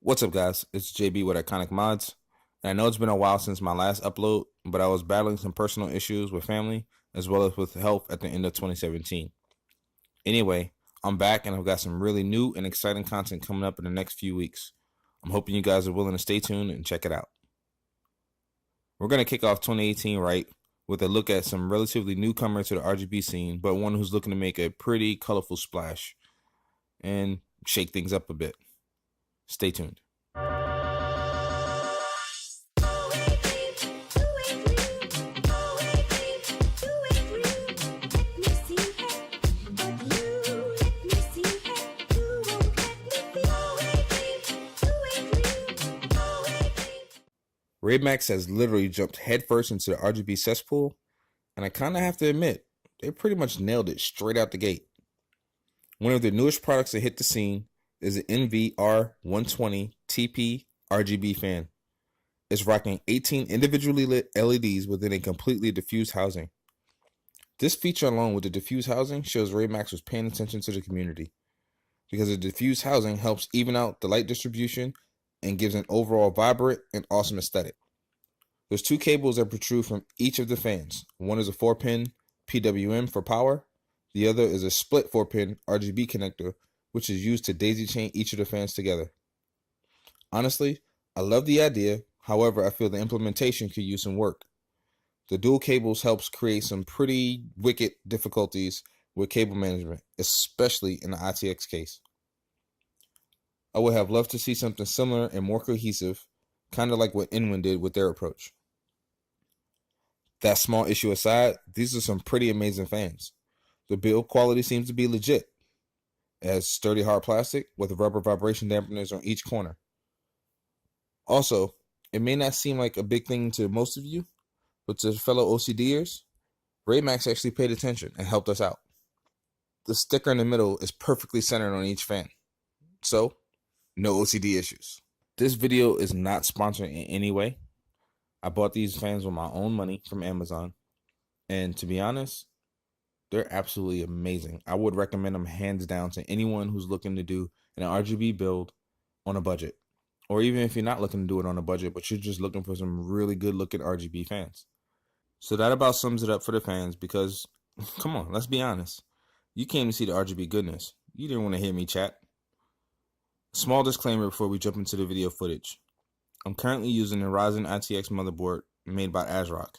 What's up, guys? It's JB with iKoniKmodz. And I know it's been a while since my last upload, but I was battling some personal issues with family as well as with health at the end of 2017. Anyway, I'm back and I've got some really new and exciting content coming up in the next few weeks. I'm hoping you guys are willing to stay tuned and check it out. We're going to kick off 2018 right with a look at some relatively newcomer to the RGB scene, but one who's looking to make a pretty colorful splash and shake things up a bit. Stay tuned. Raidmax has literally jumped headfirst into the RGB cesspool, and I kind of have to admit, they pretty much nailed it straight out the gate. One of their newest products that hit the scene is the NV-R120TP RGB fan. It's rocking 18 individually lit LEDs within a completely diffused housing. This feature, along with the diffused housing, shows Raidmax was paying attention to the community, because the diffused housing helps even out the light distribution and gives an overall vibrant and awesome aesthetic. There's two cables that protrude from each of the fans. One is a 4-pin PWM for power. The other is a split 4-pin RGB connector, which is used to daisy chain each of the fans together. Honestly, I love the idea. However, I feel the implementation could use some work. The dual cables helps create some pretty wicked difficulties with cable management, especially in the ITX case. I would have loved to see something similar and more cohesive, kind of like what Inwin did with their approach. That small issue aside, these are some pretty amazing fans. The build quality seems to be legit. It has sturdy hard plastic with rubber vibration dampeners on each corner. Also, it may not seem like a big thing to most of you, but to fellow OCDers, Raidmax actually paid attention and helped us out. The sticker in the middle is perfectly centered on each fan, so no OCD issues. This video is not sponsored in any way. I bought these fans with my own money from Amazon, and to be honest, they're absolutely amazing. I would recommend them hands down to anyone who's looking to do an RGB build on a budget, or even if you're not looking to do it on a budget, but you're just looking for some really good looking RGB fans. So that about sums it up for the fans, because come on, let's be honest. You came to see the RGB goodness. You didn't want to hear me chat. Small disclaimer before we jump into the video footage. I'm currently using a Ryzen ITX motherboard made by ASRock.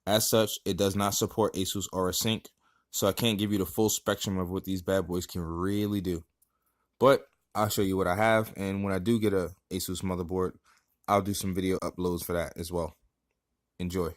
As such, it does not support ASUS Aura Sync, so I can't give you the full spectrum of what these bad boys can really do. But I'll show you what I have, and when I do get a ASUS motherboard, I'll do some video uploads for that as well. Enjoy.